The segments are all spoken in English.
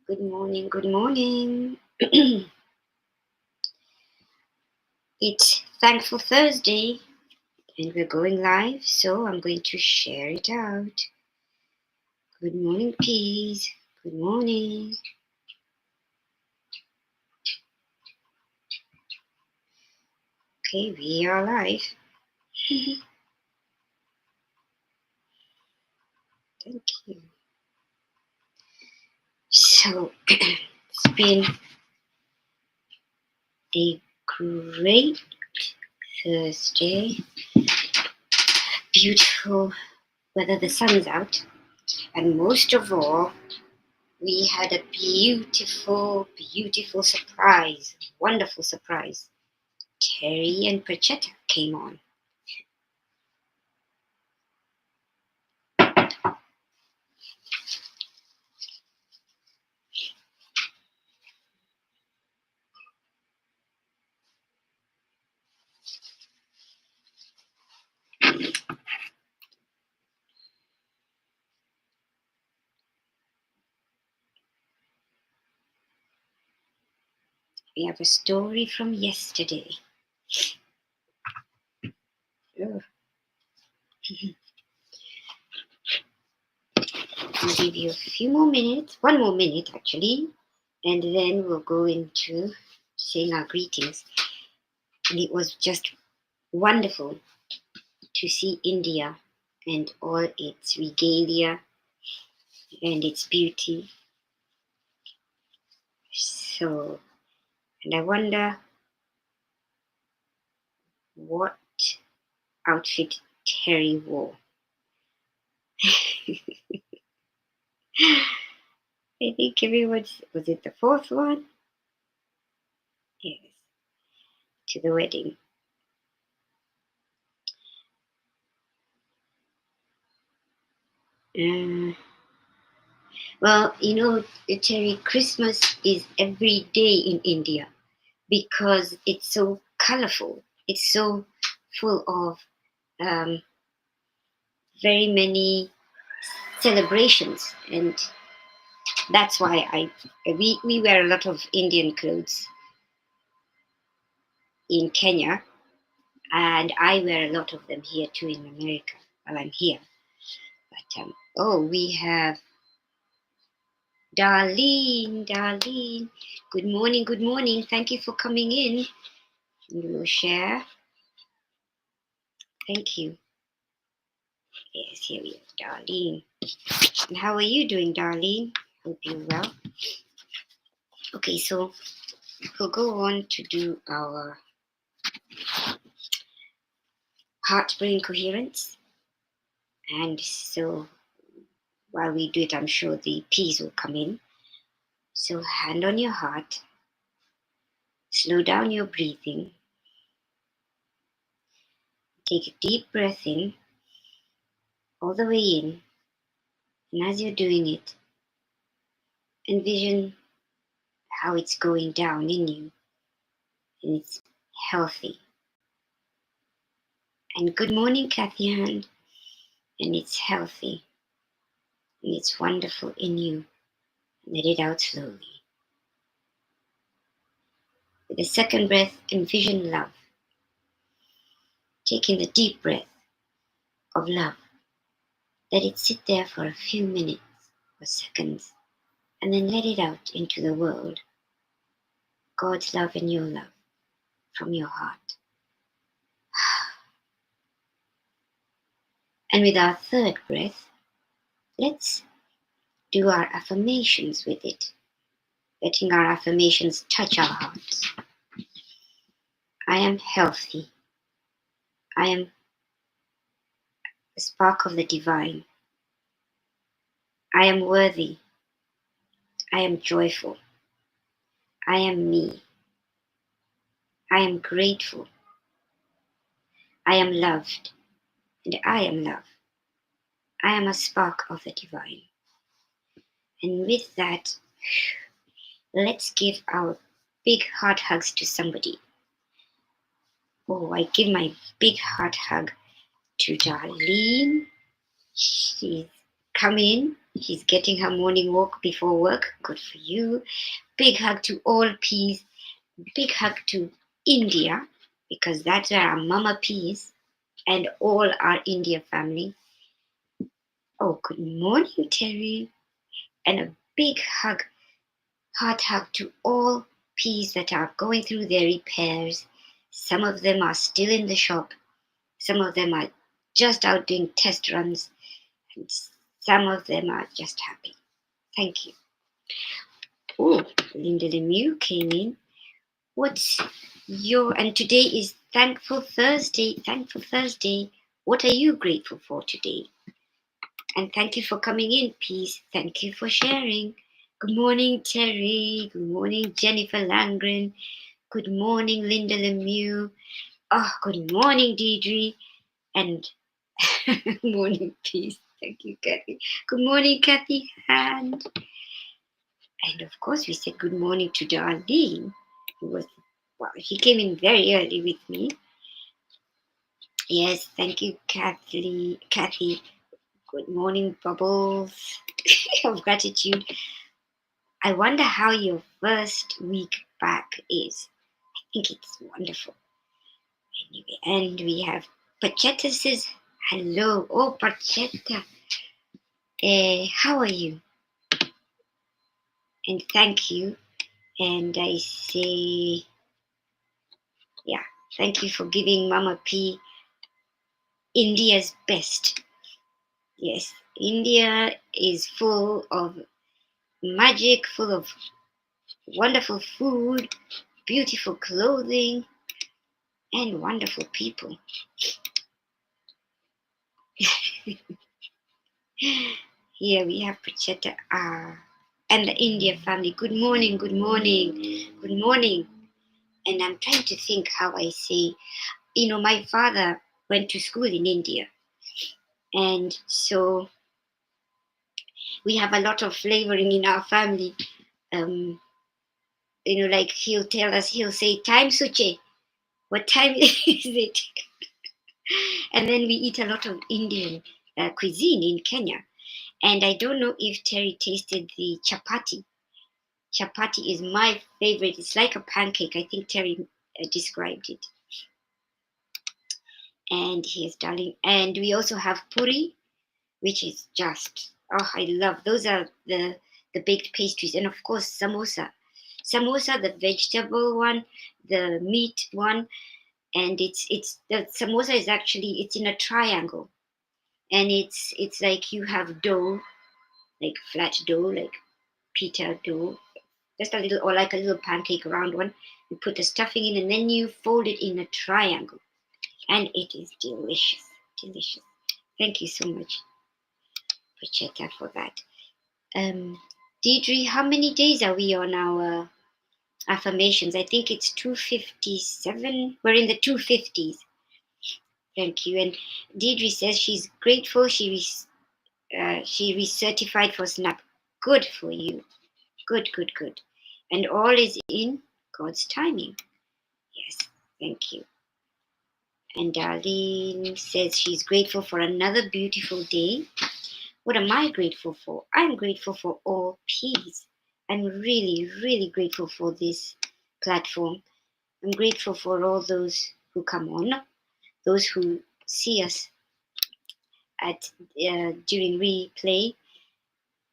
Good morning, good morning. It's Thankful Thursday and we're going live, so I'm going to share it out. Good morning, peas. Good morning. Okay, we are live. Thank you. So, it's been a great Thursday. Beautiful weather, the sun's out. And most of all, we had a beautiful, beautiful surprise. Wonderful surprise. Teri and Perchetta came on. We have a story from yesterday. Oh. I'll give you a few more minutes, one more minute actually, and then we'll go into saying our greetings. And it was just wonderful to see India and all its regalia and its beauty. So, and I wonder what outfit Terry wore. I think everyone's, was it the fourth one? Yes, to the wedding. Well, you know, Terry, Christmas is every day in India because it's so colorful. It's so full of um, very many celebrations, and that's why we wear a lot of Indian clothes in Kenya, and I wear a lot of them here too in America while I'm here. But we have Darlene. Good morning, good morning. Thank you for coming in. You will share. Thank you. Yes, here we are, Darlene. And how are you doing, Darlene? Hope you're well. Okay, so we'll go on to do our heart brain coherence. And so while we do it, I'm sure the P's will come in. So hand on your heart, slow down your breathing, take a deep breath in, all the way in. And as you're doing it, envision how it's going down in you and it's healthy. And good morning, Kathy Ann. And it's healthy and it's wonderful in you. Let it out slowly. With the second breath, envision love. Taking the deep breath of love. Let it sit there for a few minutes or seconds and then let it out into the world. God's love and your love from your heart. And with our third breath, let's do our affirmations with it. Letting our affirmations touch our hearts. I am healthy. I am the spark of the divine. I am worthy. I am joyful. I am me. I am grateful. I am loved. And I am love. I am a spark of the divine. And with that, let's give our big heart hugs to somebody. Oh, I give my big heart hug to Darlene. She's come in. She's getting her morning walk before work. Good for you. Big hug to all peas. Big hug to India, because that's where our Mama P is, and all our India family. Oh, good morning, Teri. And a big hug, heart hug to all P's that are going through their repairs. Some of them are still in the shop. Some of them are just out doing test runs. And some of them are just happy. Thank you. Oh, Linda Lemieux came in. And today is Thankful Thursday. Thankful Thursday. What are you grateful for today? And thank you for coming in, Peace. Thank you for sharing. Good morning, Teri. Good morning, Jennifer Langren. Good morning, Linda Lemieux. Oh, good morning, Deidre. And morning, Peace. Thank you, Kathy. Good morning, Kathy Hand. And of course, we said good morning to Darlene, she came in very early with me. Yes, thank you, Kathy. Good morning, Bubbles of gratitude. I wonder how your first week back is. I think it's wonderful. Anyway, and we have Pachetta says hello. Oh, Pachetta. How are you? And thank you. And I say, yeah, thank you for giving Mama P India's best. Yes, India is full of magic, full of wonderful food, beautiful clothing, and wonderful people. Here we have Pracheta and the India family. Good morning, good morning, good morning. And I'm trying to think how I say, my father went to school in India. And so we have a lot of flavoring in our family. Like he'll say, time Suche, what time is it? And then we eat a lot of Indian cuisine in Kenya. And I don't know if Teri tasted the chapati. Chapati is my favorite. It's like a pancake. I think Teri described it. And here's darling. And we also have puri, which is just, I love. Those are the baked pastries. And of course, samosa. Samosa, the vegetable one, the meat one. And it's the samosa is actually, it's in a triangle. And it's like you have dough, like flat dough, like pita dough, just a little, or like a little pancake round one. You put the stuffing in, and then you fold it in a triangle, and it is delicious, delicious. Thank you so much, Pacheta, for that. Deidre, how many days are we on our affirmations? I think it's 257. We're in the 250s. Thank you. And Deidre says she's grateful she recertified for SNAP. Good for you. Good, good, good. And all is in God's timing. Yes, thank you. And Darlene says she's grateful for another beautiful day. What am I grateful for? I'm grateful for all peace. I'm really, really grateful for this platform. I'm grateful for all those who come on, those who see us during replay,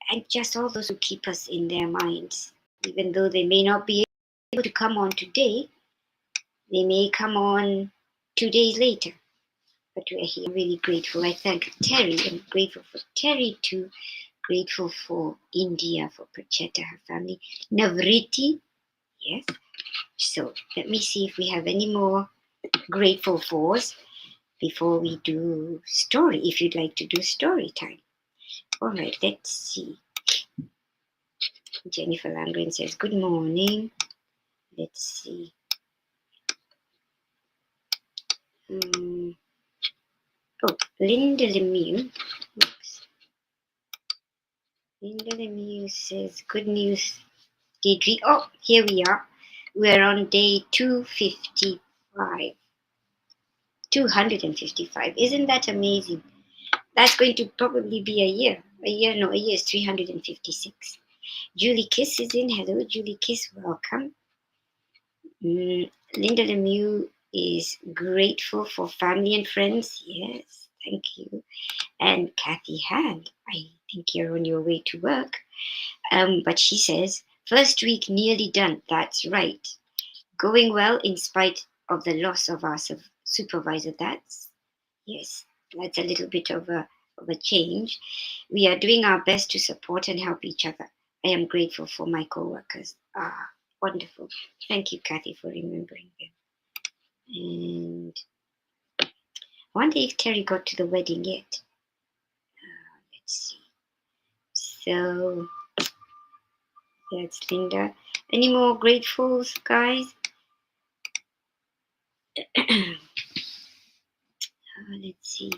and just all those who keep us in their minds. Even though they may not be able to come on today, they may come on 2 days later. But we're here. I'm really grateful. I thank Teri. I'm grateful for Teri too. Grateful for India, for Pracheta, her family. Navriti, yes. So let me see if we have any more grateful fors before we do story, if you'd like to do story time. All right, let's see. Jennifer Langren says, good morning. Let's see. Linda Lemieux. Oops. Linda Lemieux says, good news. Did we? Oh, here we are. We're on day 255. 255. Isn't that amazing? That's going to probably be a year. A year is 356. Julie Kiss is in. Hello, Julie Kiss. Welcome. Linda Lemieux is grateful for family and friends. Yes, thank you. And Kathy Hand, I think you're on your way to work. But she says, first week nearly done. That's right. Going well in spite of the loss of our supervisor. Yes, that's a little bit of a change. We are doing our best to support and help each other. I am grateful for my co-workers. Wonderful. Thank you, Kathy, for remembering them. And I wonder if Teri got to the wedding yet. Let's see. So that's Linda. Any more gratefuls, guys? Let's see.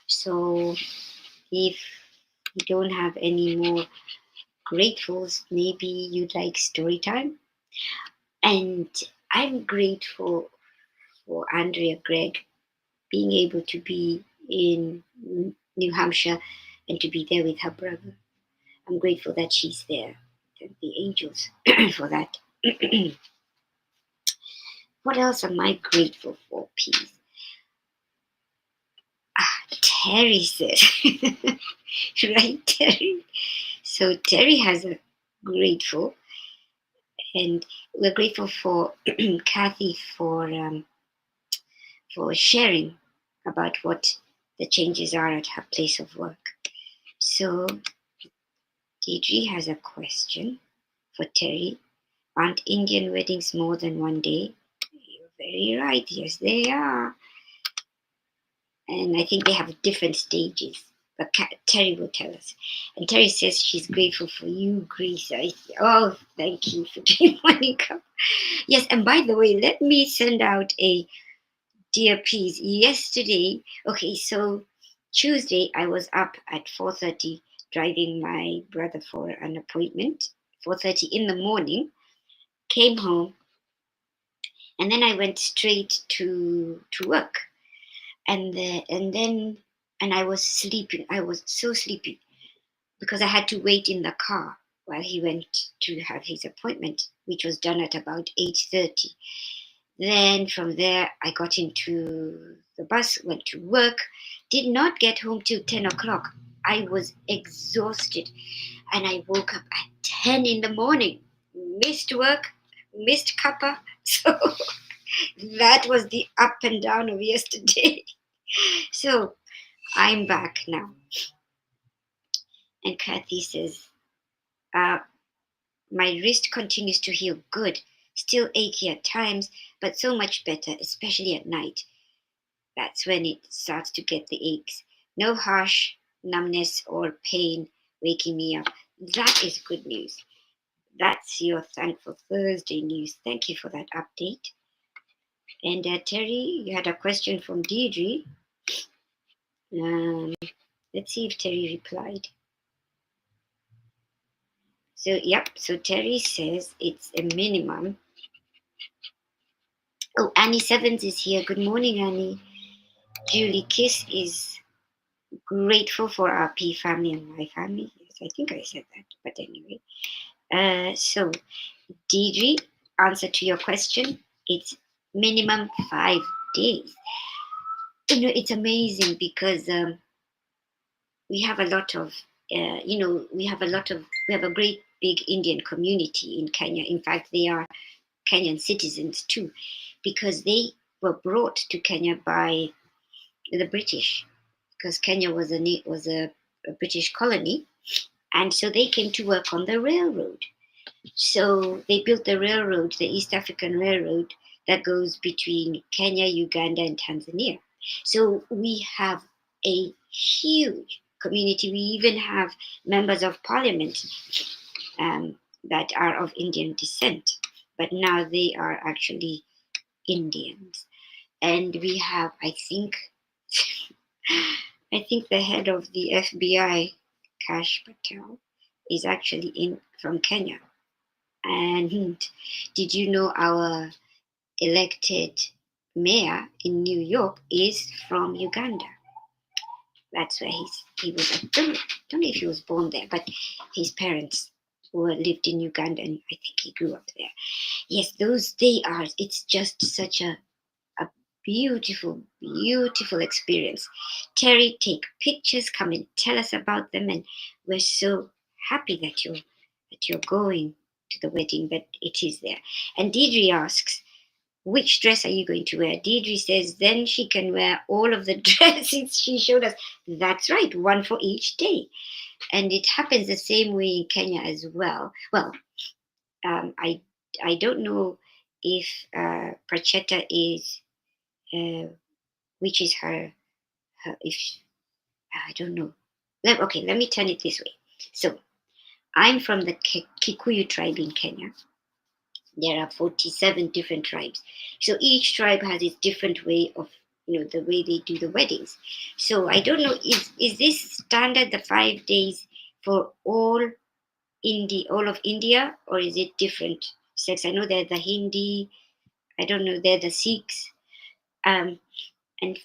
So if you don't have any more gratefuls, maybe you'd like story time. And I'm grateful for Andrea Gregg being able to be in New Hampshire and to be there with her brother. I'm grateful that she's there. Thank the angels for that. What else am I grateful for, please? Teri says, right, Teri? So Teri has a grateful, and we're grateful for Kathy for sharing about what the changes are at her place of work. So Deidre has a question for Teri. Aren't Indian weddings more than one day? You're very right. Yes, they are. And I think they have different stages. But Teri will tell us. And Teri says she's grateful for you, Grace. Oh, thank you for doing Morning Cuppa. Yes, and by the way, let me send out a dear please. Yesterday, okay, so Tuesday I was up at 4:30 driving my brother for an appointment. 4:30 in the morning. Came home, and then I went straight to work. And I was sleeping. I was so sleepy because I had to wait in the car while he went to have his appointment, which was done at about 8:30. Then from there, I got into the bus, went to work, did not get home till 10 o'clock. I was exhausted, and I woke up at 10 in the morning. Missed work, missed Cuppa. So that was the up and down of yesterday. So I'm back now. And Kathy says, uh, my wrist continues to heal good. Still achy at times, but so much better, especially at night. That's when it starts to get the aches. No harsh numbness or pain waking me up. That is good news. That's your Thankful Thursday news. Thank you for that update. And Teri, you had a question from Deirdre. Let's see if Teri replied. So, yep, so Teri says it's a minimum. Oh, Annie Sevens is here. Good morning, Annie. Julie Kiss is grateful for our P family and my family. Yes, I think I said that, but anyway. So, Deidre, answer to your question, it's minimum 5 days. It's amazing because we have a lot of, we have a great big Indian community in Kenya. In fact, they are Kenyan citizens too, because they were brought to Kenya by the British, because Kenya was a British colony, and so they came to work on the railroad. So they built the railroad, the East African Railroad, that goes between Kenya, Uganda, and Tanzania. So we have a huge community. We even have members of parliament that are of Indian descent, but now they are actually Indians. And we have, I think the head of the FBI, Kash Patel, is actually from Kenya. And did you know our elected mayor in New York is from Uganda. That's where he was. I don't know if he was born there, but his parents lived in Uganda, and I think he grew up there. Yes, they are. It's just such a beautiful, beautiful experience. Teri, take pictures, come and tell us about them, and we're so happy that you're going to the wedding, that it is there. And Deidre asks, which dress are you going to wear? Deidre says then she can wear all of the dresses she showed us. That's right, one for each day. And it happens the same way in Kenya as well. Well, I don't know if Pracheta is, which is her if I don't know. Okay, let me turn it this way. So I'm from the Kikuyu tribe in Kenya. There are 47 different tribes. So each tribe has its different way of, the way they do the weddings. So I don't know, is this standard, the 5 days for all of India, or is it different sects? I know they're the Hindi, I don't know, they're the Sikhs. And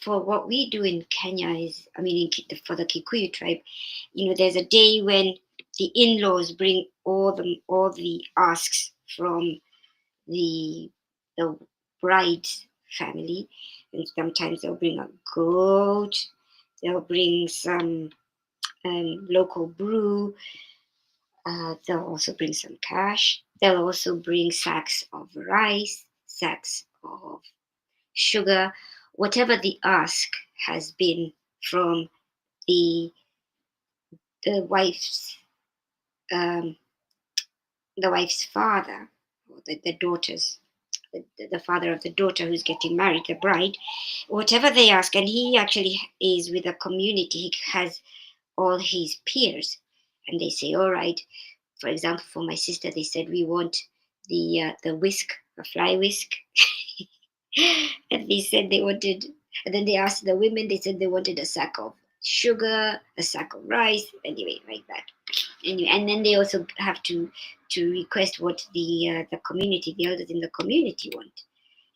for what we do in Kenya is, for the Kikuyu tribe, there's a day when the in-laws bring all the asks from the bride's family, and sometimes they'll bring a goat, they'll bring some local brew, they'll also bring some cash, they'll also bring sacks of rice, sacks of sugar, whatever the ask has been from the the wife's um, the wife's father, or the daughter's the father of the daughter who's getting married, the bride, whatever they ask, and he actually is with a community. He has all his peers, and they say, all right. For example, for my sister, they said we want the whisk, a fly whisk, and they said they wanted. And then they asked the women. They said they wanted a sack of sugar, a sack of rice, anyway, like that. Anyway, and then they also have to request what the community, the elders in the community want.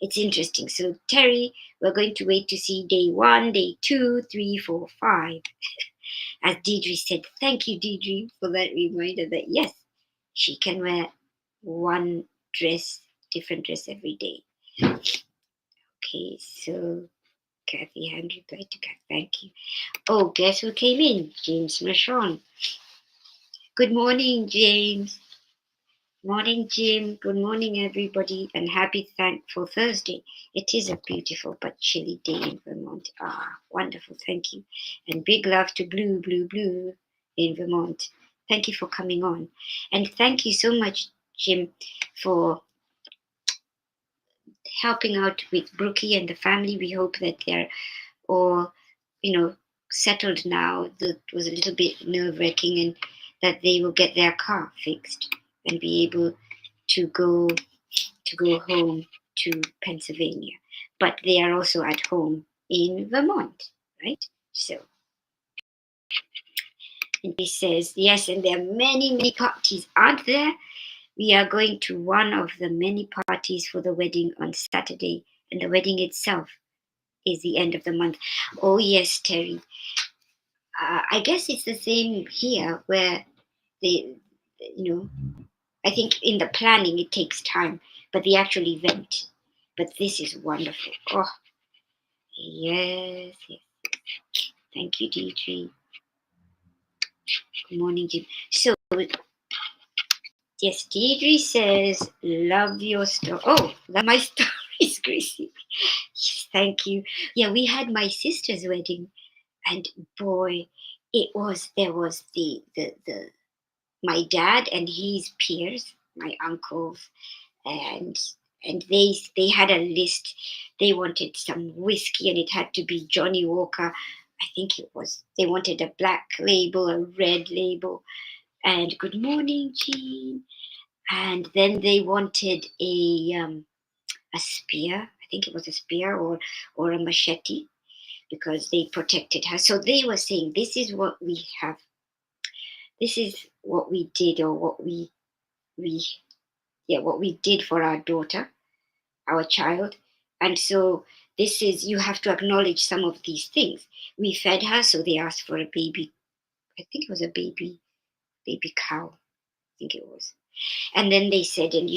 It's interesting. So Teri, we're going to wait to see day 1, day 2, 3, 4, 5. As Deidre said, thank you, Deidre, for that reminder that yes, she can wear one different dress every day. Okay, so Kathy hand replied to Kathy. Thank you. Oh, guess who came in? James Mashon. Good morning, James. Morning, Jim. Good morning, everybody, and happy Thankful Thursday. It is a beautiful but chilly day in Vermont. Wonderful. Thank you. And big love to Blue, Blue, Blue in Vermont. Thank you for coming on. And thank you so much, Jim, for helping out with Brookie and the family. We hope that they're all, settled now. That was a little bit nerve-wracking, and that they will get their car fixed and be able to go home to Pennsylvania. But they are also at home in Vermont, right? So, and he says, yes, and there are many, many parties, aren't there? We are going to one of the many parties for the wedding on Saturday, and the wedding itself is the end of the month. Oh, yes, Teri. I guess it's the same here, where they, I think in the planning it takes time, but the actual event. But this is wonderful. Oh, yes, yes. Thank you, Deidre. Good morning, Jim. So, yes, Deidre says, love your story. Oh, love my stories, Gracie. Yes, thank you. Yeah, we had my sister's wedding, and boy, there was the my dad and his peers, my uncles, and they had a list. They wanted some whiskey, and it had to be Johnny Walker. I think it was. They wanted a black label, a red label, and good morning, Jean. And then they wanted a spear. I think it was a spear or a machete, because they protected her. So they were saying, this is what we have. This is what we did, or what we did for our daughter, our child. And so this is, you have to acknowledge some of these things. We fed her, so they asked for a baby. I think it was a baby cow. I think it was. And then they said, and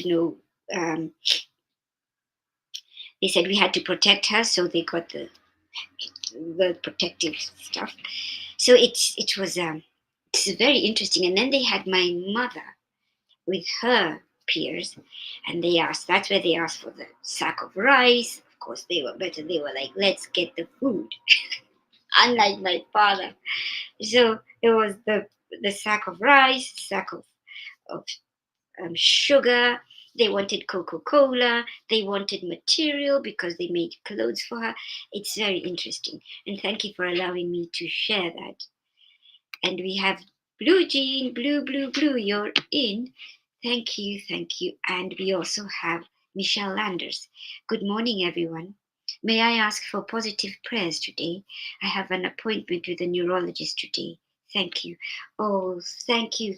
they said we had to protect her, so they got the protective stuff. So it's very interesting. And then they had my mother with her peers, and that's where they asked for the sack of rice. Of course, they were better. They were like, let's get the food, unlike my father. So it was the sack of rice, sack of sugar. They wanted Coca-Cola. They wanted material because they made clothes for her. It's very interesting. And thank you for allowing me to share that. And we have Blue Jean, blue, you're in. Thank you, thank you. And we also have Michelle Landers. Good morning, everyone. May I ask for positive prayers today? I have an appointment with a neurologist today. Thank you. Oh, thank you,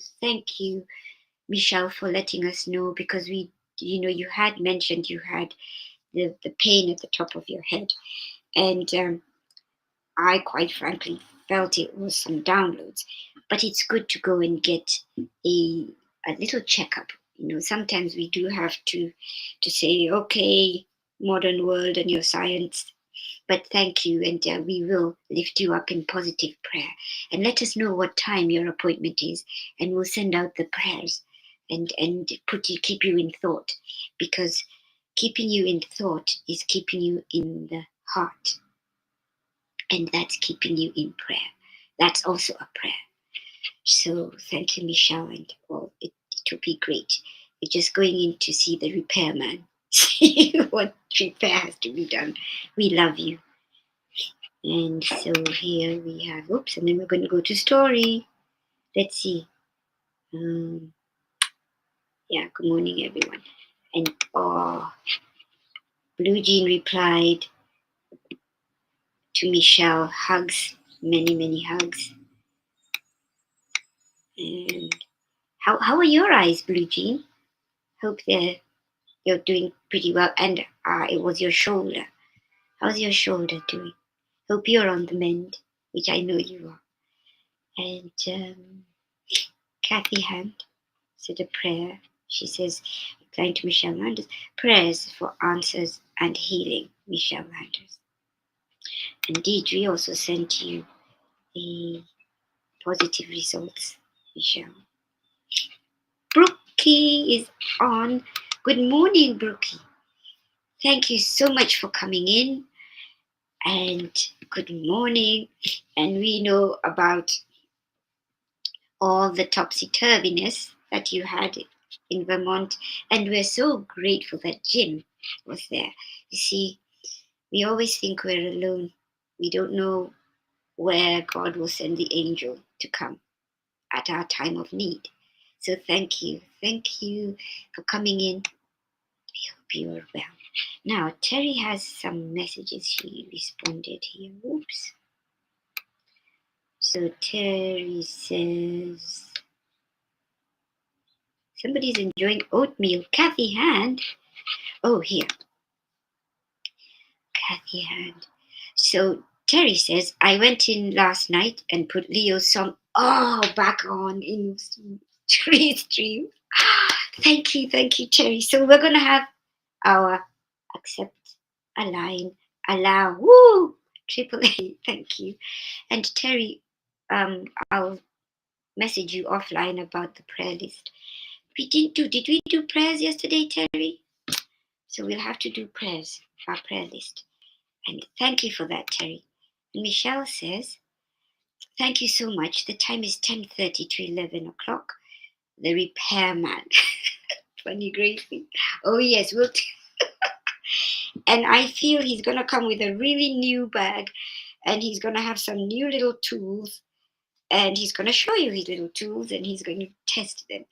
Michelle, for letting us know, because you had mentioned you had the pain at the top of your head. And I quite frankly felt it was some downloads, but it's good to go and get a little checkup. Sometimes we do have to say, okay, modern world and your science, but thank you, and we will lift you up in positive prayer. And let us know what time your appointment is, and we'll send out the prayers and keep you in thought, because keeping you in thought is keeping you in the heart, and that's keeping you in prayer. That's also a prayer. So thank you, Michelle, and it will be great. We're just going in to see the repairman, see what repair has to be done. We love you. And so here we have, oops, and then we're going to go to story. Let's see. Yeah, good morning, everyone. And Blue Jean replied to Michelle, hugs, many, many hugs. And how are your eyes, Blue Jean? Hope you're doing pretty well. And it was your shoulder. How's your shoulder doing? Hope you're on the mend, which I know you are. And Kathy Hand said a prayer. She says, replying to Michelle Landers, prayers for answers and healing, Michelle Landers. And Deidre also sent you the positive results, Michelle. Brookie is on. Good morning, Brookie. Thank you so much for coming in. And good morning. And we know about all the topsy-turviness that you had in Vermont, and we're so grateful that Jim was there. You see, we always think we're alone. We don't know where God will send the angel to come at our time of need. So thank you for coming in. We hope you are well. Now, Teri has some messages she responded here. Oops. So Teri says, somebody's enjoying oatmeal. Kathy Hand. Oh, here. Kathy Hand. So Teri says, I went in last night and put Leo's song back on in stream. Thank you, Teri. So we're going to have our accept, align, allow, woo, triple A. Thank you. And Teri, I'll message you offline about the prayer list. Did we do prayers yesterday, Teri? So we'll have to do prayers, our prayer list. And thank you for that, Teri. And Michelle says, thank you so much. The time is 10:30 to 11 o'clock. The repairman. Funny, Gracie. Oh, yes. And I feel he's going to come with a really new bag, and he's going to have some new little tools, and he's going to show you his little tools, and he's going to test them.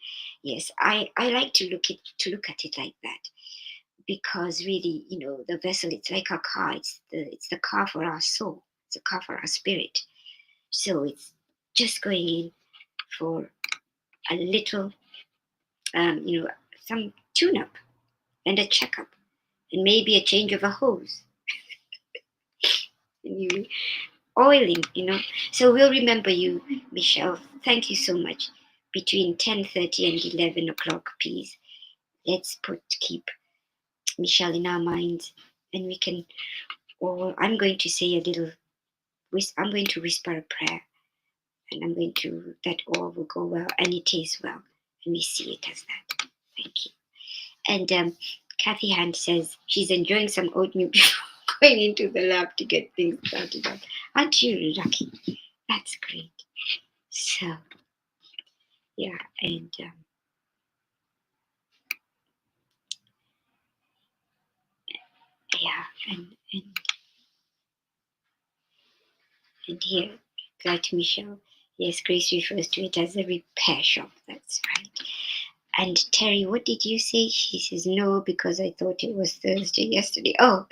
Yes, I like to look at it like that, because really, the vessel, it's like a car. It's the car for our soul. It's a car for our spirit. So it's just going in for a little, some tune-up and a checkup, and maybe a change of a hose. Anyway, oiling, So we'll remember you, Michelle. Thank you so much. Between 10:30 and 11 o'clock, please. Let's keep Michelle in our minds, and we can. Or I'm going to say a little. I'm going to whisper a prayer, and I'm going to that all will go well, and it is well, and we see it as that. Thank you. And Kathy Hand says she's enjoying some oatmeal before going into the lab to get things started up. Aren't you lucky? That's great. So, yeah, and yeah, and here, like Michelle, yes, Grace refers to it as a repair shop. That's right. And Teri, what did you say? She says no because I thought it was Thursday yesterday. Oh,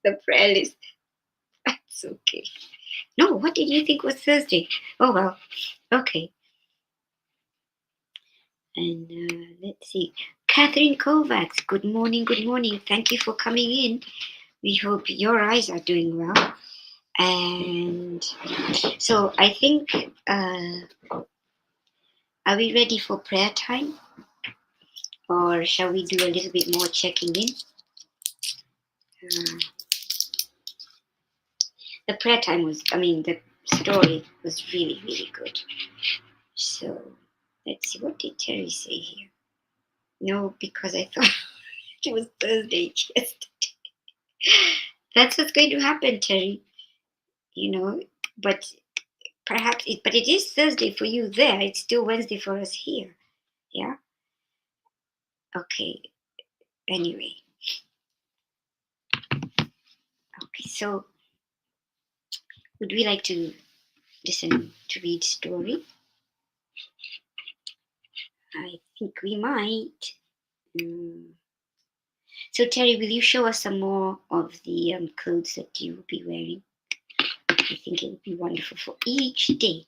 the prayer list. That's okay. No, what did you think was Thursday? Oh well, okay. And let's see. Catherine Kovacs, good morning, good morning. Thank you for coming in. We hope your eyes are doing well. And so I think, are we ready for prayer time? Or shall we do a little bit more checking in? The prayer time the story was really, really good. So let's see, what did Teri say here? No, because I thought it was Thursday yesterday. That's what's going to happen, Teri. But but it is Thursday for you there. It's still Wednesday for us here. Yeah? Okay. Anyway. Okay, so would we like to listen to read story? I think we might. So Teri, will you show us some more of the clothes that you will be wearing? I think it would be wonderful for each day.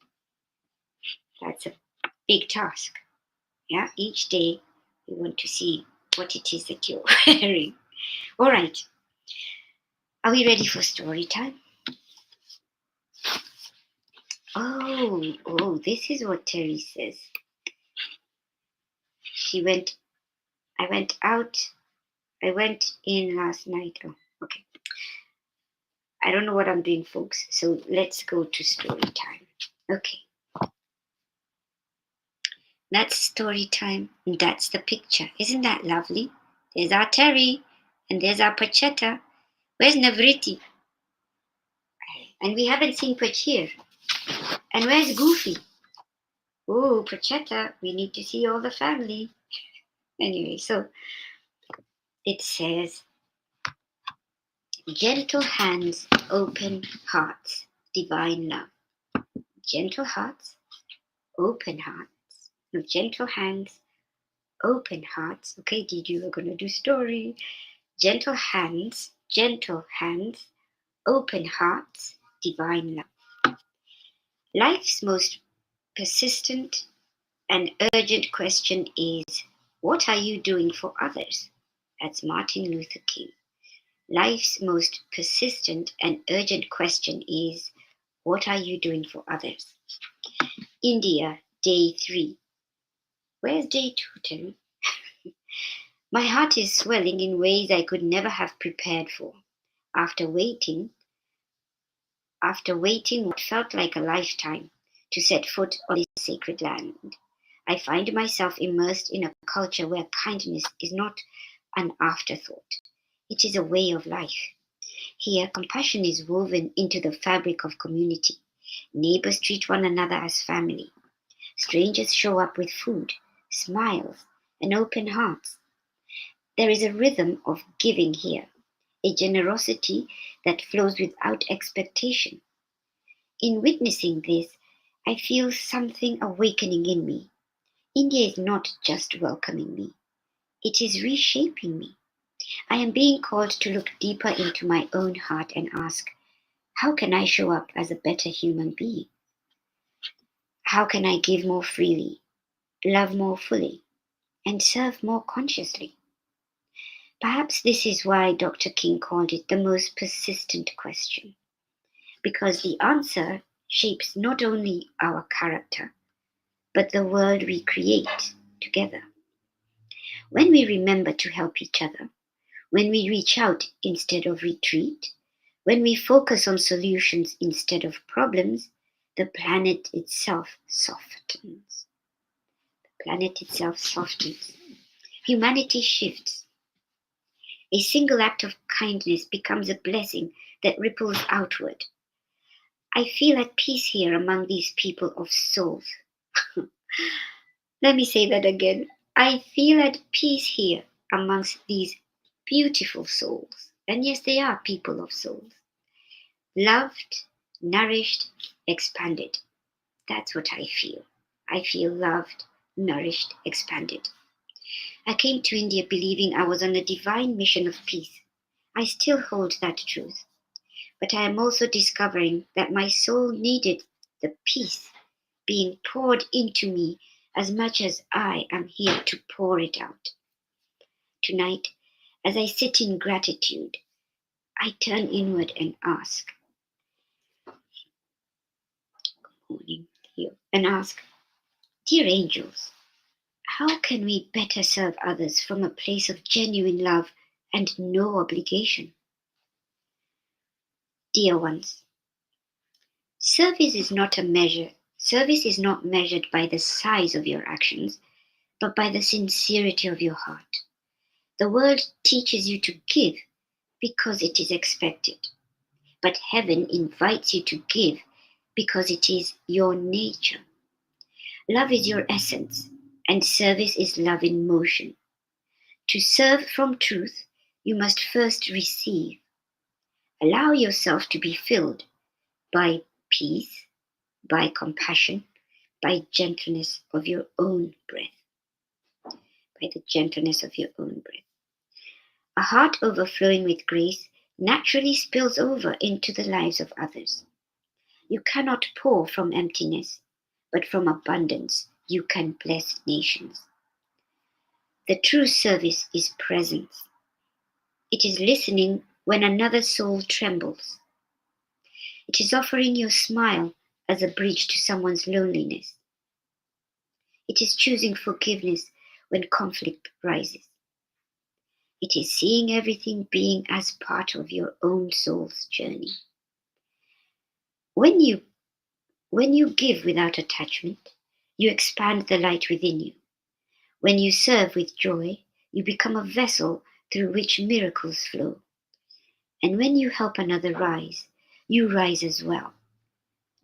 That's a big task. Yeah, each day we want to see what it is that you're wearing. All right. Are we ready for story time? Oh, this is what Teri says. I went in last night. Oh, okay. I don't know what I'm doing, folks. So let's go to story time. Okay. That's story time. And that's the picture. Isn't that lovely? There's our Teri. And there's our Pachetta. Where's Navriti? And we haven't seen Pach here. And where's Goofy? Oh, Pachetta. We need to see all the family. Anyway, so it says, gentle hands, open hearts, divine love. Gentle hearts, open hearts. No, gentle hands, open hearts. Okay, Didi, we're going to do story. Gentle hands, open hearts, divine love. Life's most persistent and urgent question is, what are you doing for others? That's Martin Luther King. Life's most persistent and urgent question is, what are you doing for others? India, day 3. Where's day 2, Terry? My heart is swelling in ways I could never have prepared for. After waiting what felt like a lifetime to set foot on this sacred land, I find myself immersed in a culture where kindness is not an afterthought. It is a way of life. Here, compassion is woven into the fabric of community. Neighbors treat one another as family. Strangers show up with food, smiles, and open hearts. There is a rhythm of giving here, a generosity that flows without expectation. In witnessing this, I feel something awakening in me. India is not just welcoming me, it is reshaping me. I am being called to look deeper into my own heart and ask, how can I show up as a better human being? How can I give more freely, love more fully, and serve more consciously? Perhaps this is why Dr. King called it the most persistent question, because the answer shapes not only our character, but the world we create together. When we remember to help each other, when we reach out instead of retreat, when we focus on solutions instead of problems, the planet itself softens. The planet itself softens. Humanity shifts. A single act of kindness becomes a blessing that ripples outward. I feel at peace here among these people of souls. Let me say that again. I feel at peace here amongst these beautiful souls. And yes, they are people of souls. Loved, nourished, expanded. That's what I feel. I feel loved, nourished, expanded. I came to India believing I was on a divine mission of peace. I still hold that truth. But I am also discovering that my soul needed the peace being poured into me as much as I am here to pour it out. Tonight, as I sit in gratitude, I turn inward and ask, morning here, and ask, dear angels, how can we better serve others from a place of genuine love and no obligation? Dear ones, service is not a measure. Service is not measured by the size of your actions, but by the sincerity of your heart. The world teaches you to give because it is expected, but heaven invites you to give because it is your nature. Love is your essence, and service is love in motion. To serve from truth, you must first receive. Allow yourself to be filled by peace, by compassion, by gentleness of your own breath. By the gentleness of your own breath. A heart overflowing with grace naturally spills over into the lives of others. You cannot pour from emptiness, but from abundance you can bless nations. The true service is presence. It is listening when another soul trembles. It is offering your smile as a bridge to someone's loneliness. It is choosing forgiveness when conflict rises. It is seeing everything being as part of your own soul's journey. When you give without attachment, you expand the light within you. When you serve with joy, you become a vessel through which miracles flow. And when you help another rise, you rise as well.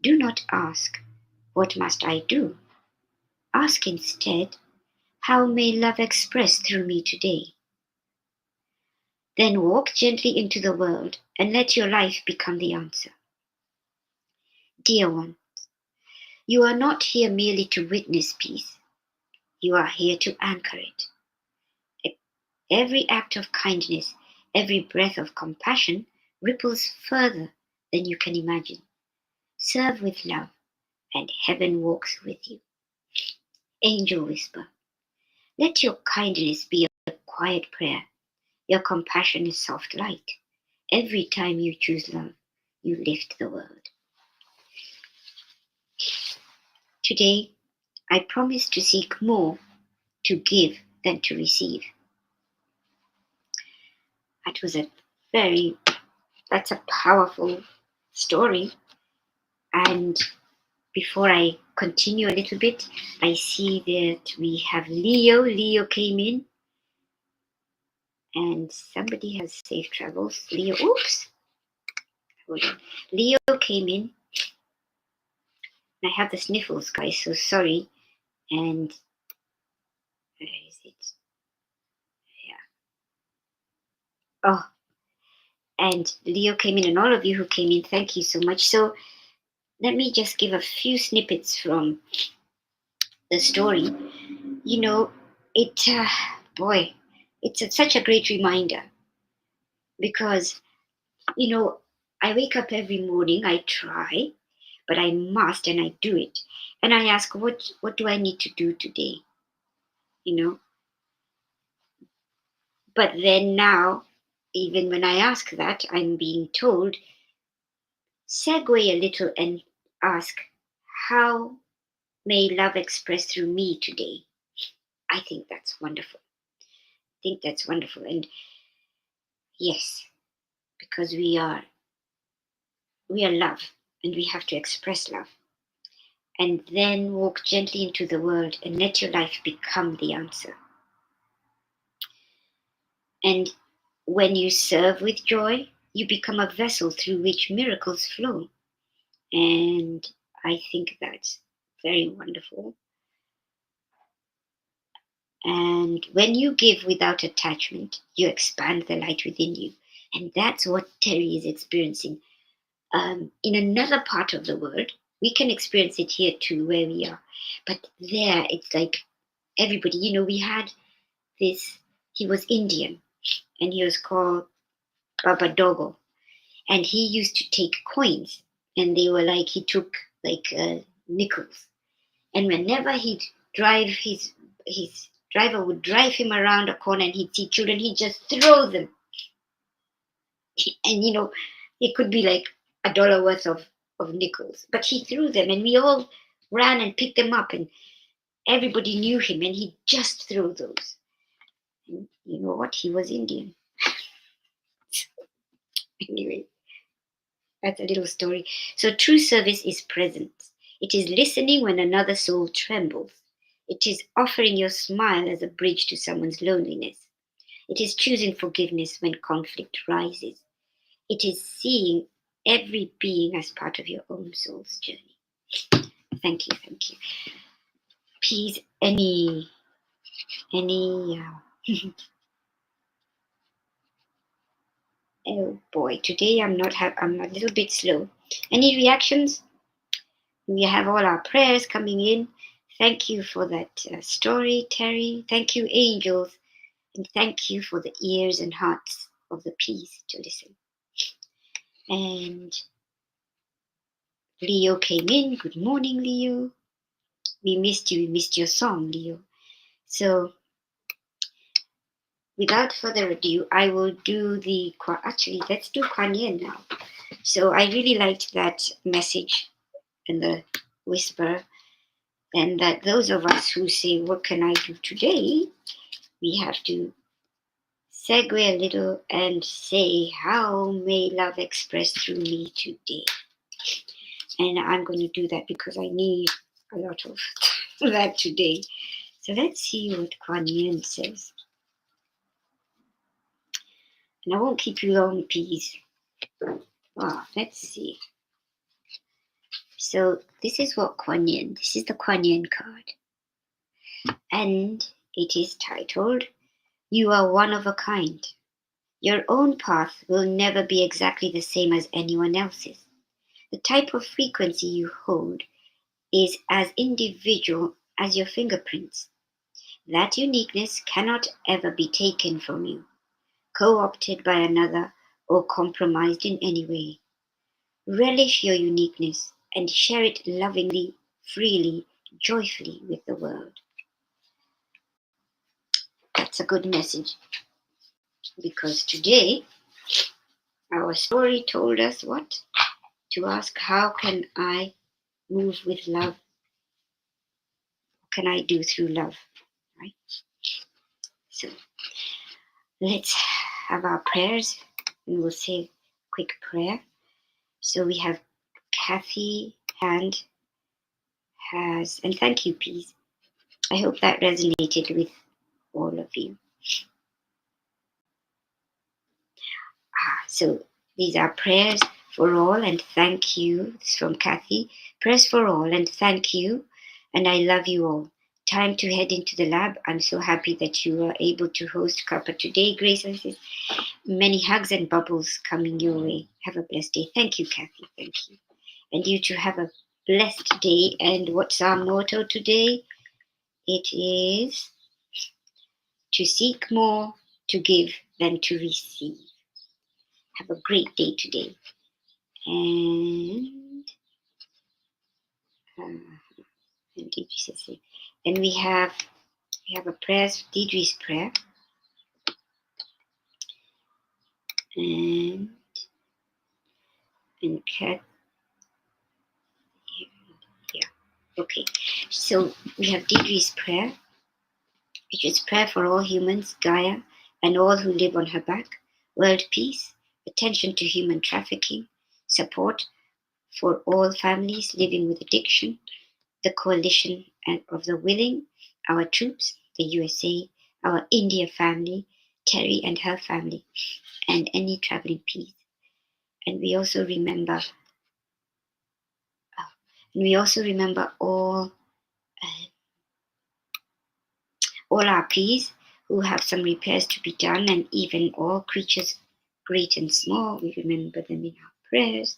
Do not ask, what must I do? Ask instead, how may love express through me today? Then walk gently into the world and let your life become the answer. Dear one, you are not here merely to witness peace. You are here to anchor it. Every act of kindness, every breath of compassion ripples further than you can imagine. Serve with love, and heaven walks with you. Angel whisper, let your kindness be a quiet prayer. Your compassion is soft light. Every time you choose love, you lift the world. Today, I promise to seek more to give than to receive. That was that's a powerful story. And before I continue a little bit, I see that we have Leo. Leo came in, and somebody has safe travels. Leo, oops. Hold on. Leo came in. I have the sniffles, guys, so sorry. And where is it? Yeah. Oh, and Leo came in, and all of you who came in, thank you so much. So let me just give a few snippets from the story. You know, boy, such a great reminder because, I wake up every morning, I try, but I must, and I do it. And I ask, what do I need to do today? You know, But then now, even when I ask that, I'm being told, segue a little and ask, how may love express through me today? I think that's wonderful. I think that's wonderful. And yes, because we are love and we have to express love. And then walk gently into the world and let your life become the answer. And when you serve with joy, you become a vessel through which miracles flow. And I think that's very wonderful. And when you give without attachment, you expand the light within you. And that's what Teri is experiencing. In another part of the world, we can experience it here too, where we are. But there, it's like everybody, we had this, he was Indian, and he was called Baba Dogo. And he used to take coins, and they were like, he took like nickels. And whenever he'd drive his driver would drive him around a corner and he'd see children, he'd just throw them. And it could be like $1 worth of nickels. But he threw them and we all ran and picked them up and everybody knew him and he'd just throw those. And you know what? He was Indian. Anyway, that's a little story. So true service is presence. It is listening when another soul trembles. It is offering your smile as a bridge to someone's loneliness. It is choosing forgiveness when conflict rises. It is seeing every being as part of your own soul's journey. Thank you, thank you. Please, any, oh boy, today I'm a little bit slow. Any reactions? We have all our prayers coming in. Thank you for that story, Teri. Thank you, angels. And thank you for the ears and hearts of the peace to listen. And Leo came in. Good morning, Leo. We missed you. We missed your song, Leo. So without further ado, I will do actually, let's do Kuan Yin now. So I really liked that message and the whisper. And that those of us who say, what can I do today? We have to segue a little and say, how may love express through me today? And I'm going to do that because I need a lot of that today. So let's see what Kuan Yin says. And I won't keep you long, please. Let's see. So this is what Kuan Yin, this is the Kuan Yin card. And it is titled, You Are One of a Kind. Your own path will never be exactly the same as anyone else's. The type of frequency you hold is as individual as your fingerprints. That uniqueness cannot ever be taken from you, co-opted by another, or compromised in any way. Relish your uniqueness and share it lovingly, freely, joyfully with the world. That's a good message because today our story told us what? To ask, how can I move with love? What can I do through love? Right? So let's have our prayers and we'll say a quick prayer. So we have Kathy hand has, and thank you, please. I hope that resonated with all of you. So these are prayers for all and thank you. This is from Kathy. Prayers for all and thank you. And I love you all. Time to head into the lab. I'm so happy that you are able to host Cuppa today, Grace. Many hugs and bubbles coming your way. Have a blessed day. Thank you, Kathy. Thank you. And you too have a blessed day. And what's our motto today? It is to seek more, to give than to receive. Have a great day today. And then we have a prayer, Deidre's prayer. and Cat. Yeah. Okay. So we have Deirdre's prayer, which is prayer for all humans, Gaia, and all who live on her back, world peace, attention to human trafficking, support for all families living with addiction, the coalition of the willing, our troops, the USA, our India family, Teri and her family, and any traveling peace. And we also remember, uh, all our peas who have some repairs to be done, and even all creatures, great and small. We remember them in our prayers.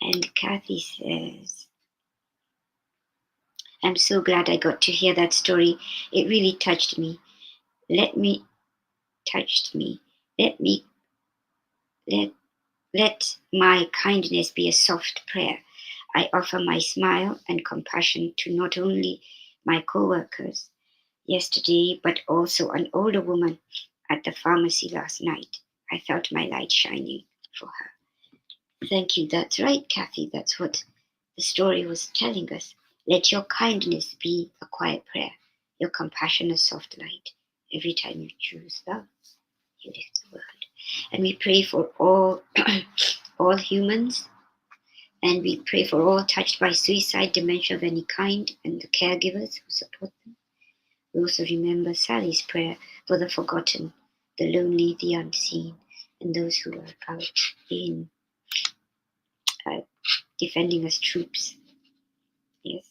And Kathy says, I'm so glad I got to hear that story. It really touched me. Let me touched me. Let me let let my kindness be a soft prayer. I offer my smile and compassion to not only my co-workers yesterday, but also an older woman at the pharmacy last night. I felt my light shining for her. Thank you. That's right, Kathy. That's what the story was telling us. Let your kindness be a quiet prayer, your compassion a soft light. Every time you choose love, you lift the world. And we pray for all all humans, and we pray for all touched by suicide, dementia of any kind, and the caregivers who support them. We also remember Sally's prayer for the forgotten, the lonely, the unseen, and those who are out in defending us troops. Yes.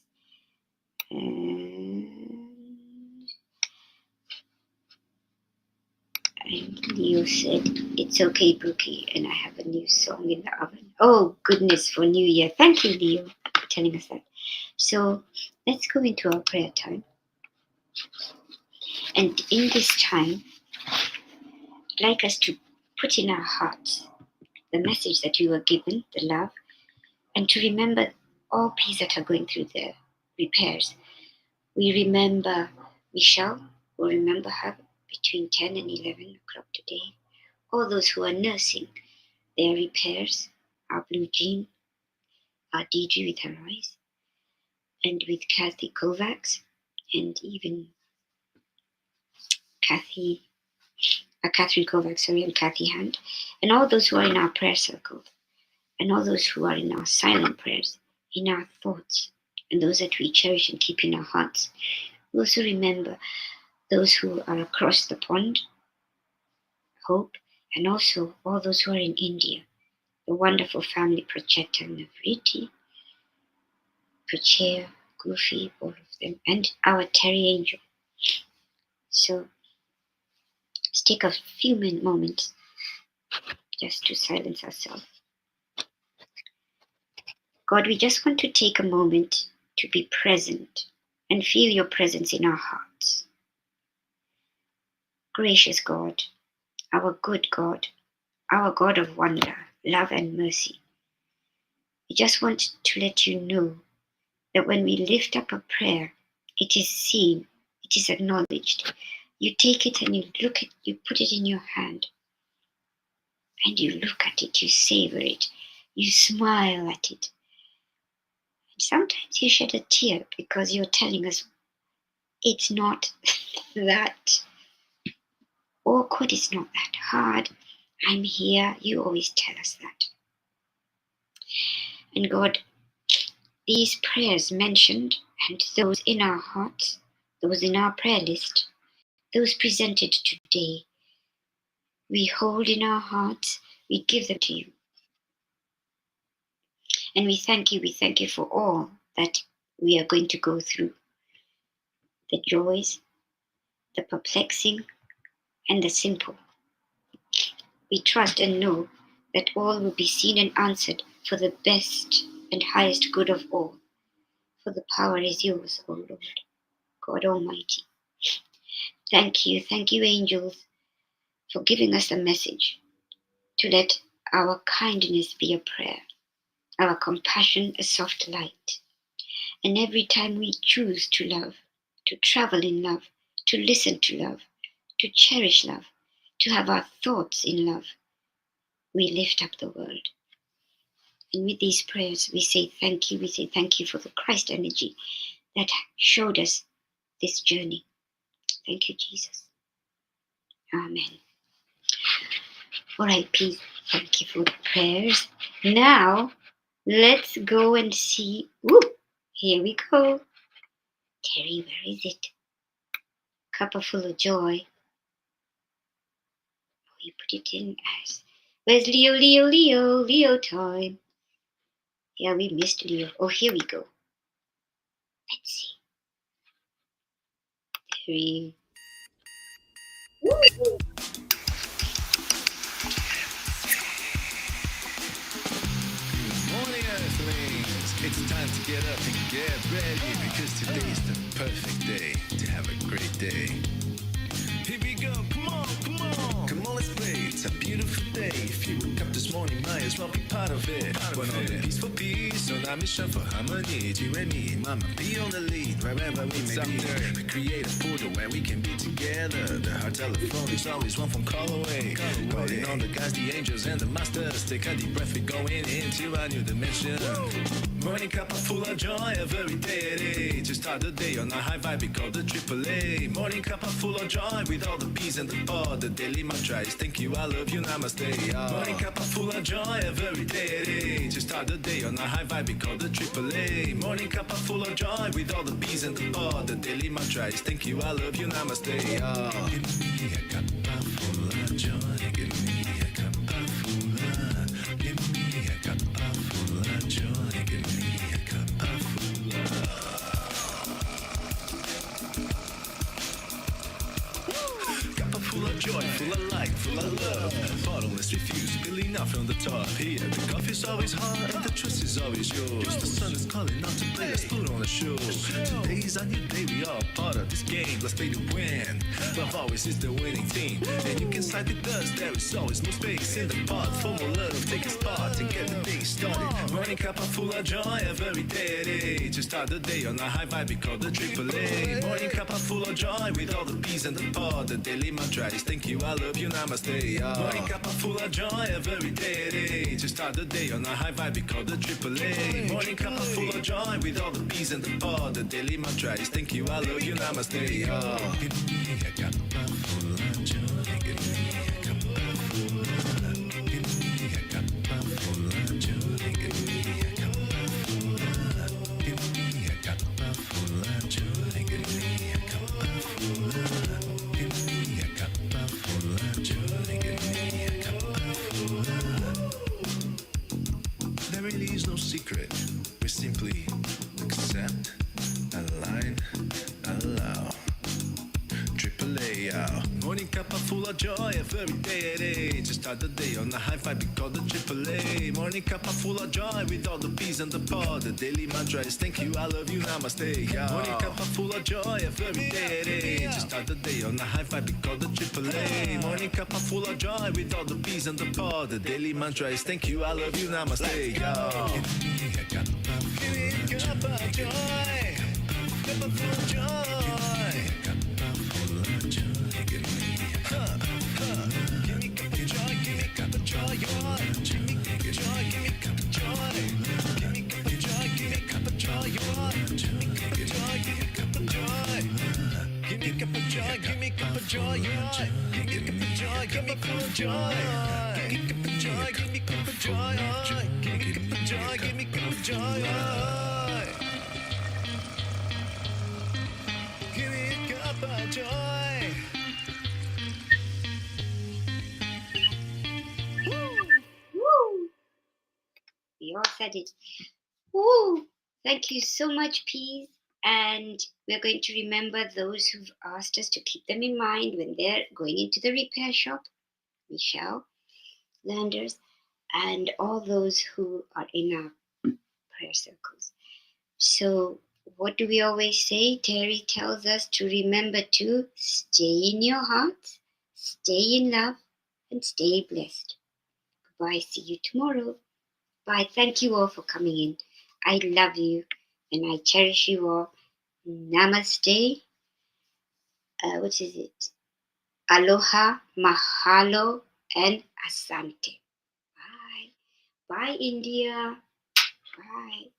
And Leo said, it's okay, Brookie, and I have a new song in the oven. Oh, goodness, for New Year. Thank you, Leo, for telling us that. So let's go into our prayer time. And in this time, I'd like us to put in our hearts the message that we were given, the love, and to remember all peace that are going through their repairs. We remember Michelle, we'll remember her between 10 and 11 o'clock today. All those who are nursing their repairs, our Blue Jean, our DG with her eyes, and with Kathy Kovacs, and even Catherine Kovacs, and Kathy Hand, and all those who are in our prayer circle, and all those who are in our silent prayers, in our thoughts, and those that we cherish and keep in our hearts. We also remember those who are across the pond, Hope, and also all those who are in India, the wonderful family Pracheta and Navriti, Prachea, Goofy, all of them, and our Teri Angel. So let's take a few moments just to silence ourselves. God, we just want to take a moment to be present and feel your presence in our hearts. Gracious God, our good God, our God of wonder, love, and mercy, we just want to let you know that when we lift up a prayer, it is seen, it is acknowledged. You take it and you put it in your hand, and you look at it, you savor it, you smile at it. And sometimes you shed a tear because you're telling us it's not that awkward, it's not that hard. I'm here. You always tell us that. And God, these prayers mentioned and those in our hearts, those in our prayer list, those presented today, we hold in our hearts, we give them to you. And we thank you for all that we are going to go through, the joys, the perplexing, and the simple. We trust and know that all will be seen and answered for the best and highest good of all. For the power is yours, O Lord, God Almighty. Thank you, angels, for giving us a message to let our kindness be a prayer, our compassion a soft light. And every time we choose to love, to travel in love, to listen to love, to cherish love, to have our thoughts in love, we lift up the world. And with these prayers, we say thank you. We say thank you for the Christ energy that showed us this journey. Thank you, Jesus. Amen. All right, peace. Thank you for the prayers. Now, let's go and see. Ooh, here we go. Teri, where is it? Cuppa full of joy. We put it in as. Where's Leo, Leo, Leo, Leo time? Yeah, we missed Leo. Oh, here we go. Let's see. Teri. Morning, Earthlings! It's time to get up and get ready because today's the perfect day to have a great day. Here we go, come on, come on! Come on, let's play, it's a beautiful day. If you woke up this morning, might as well be part of it. One on the peace for peace, on our mission for harmony. You and me, mama, be on the lead, wherever we may be. We create a portal where we can be together. The heart telephone is always one phone call away. Calling on the guys, the angels, and the masters. Take a deep breath, we're going into a new dimension. Morning Cuppa full of joy, every day. To start the day on a high vibe, we call the AAA. Morning Cuppa full of joy, with all the peas and the pod. The daily mantra is thank you, I love you, namaste. Morning Cuppa full of joy, every day. To start the day on a high vibe, we call the AAA. Morning Cuppa full of joy, with all the peas and the pod. The daily mantra is thank you, I love you, namaste. Give me a cuppa full of joy, give me a cuppa full of, give me a cuppa full of joy, give me a cuppa full of. Cuppa full of joy, full of light, full of love. Bottomless refuse, spilling out from the top. Here, the coffee's always hot and the trust is always yours. The sun is calling out to play, let's put on a show. Today's a new day, we all part of this game. Let's play to win. Love always is the winning team. And you can side with us, there is always more space in the pot. For more love, take a spot to get the day started. Morning Cuppa full of joy, every day. To start the day on a high vibe, we call the AAA. Morning Cuppa full of joy, with all the peas and the pod. The daily mantra is thank you, I love you, namaste. Morning Cuppa full of joy, every day. To start the day on a high vibe, we call the AAA. Morning Cuppa full of joy, with all the peas and the pod. The daily mantra is thank you, I love you, namaste. Give me a cuppa full of joy, give me a cuppa full of, give me a cuppa full of joy, give me a cuppa full of, give me a cuppa full of joy, give me a cuppa full of, give me a cuppa full of joy, give me a cuppa full of. There really is no secret, we simply accept, align, allow. AAA, morning Cuppa full of joy, every day. To start the day on a high vibe, we call the AAA. Morning Cuppa full of joy, with all the peas and the pod. The daily mantra is thank you, I love you, namaste. Morning Cuppa full of joy, every day. To start the day on a high vibe, we call the AAA. Morning Cuppa full of joy, with all the peas and the pod. The daily mantra is thank you, I love you, namaste. Give me a cuppa full of joy, cuppa full of joy. Give me a cuppa give me cuppa joy, give me cuppa joy, give me cuppa joy, give me cuppa joy, give me cuppa joy, give me cuppa joy, give me cuppa joy, give me cuppa joy, give me cuppa joy, give me cuppa joy, give me cuppa joy, give me cuppa joy, give me cuppa joy, give me cuppa joy, give me cuppa joy, give me cuppa joy, give me cuppa joy. Woo! We all said it. Woo! Thank you so much, Peas. And we're going to remember those who've asked us to keep them in mind when they're going into the repair shop. Michelle, Landers, and all those who are in our prayer circles. So, what do we always say? Teri tells us to remember to stay in your heart, stay in love, and stay blessed. Goodbye. See you tomorrow. Bye. Thank you all for coming in. I love you and I cherish you all. Namaste. What is it? Aloha, mahalo, and asante. Bye, India. Bye.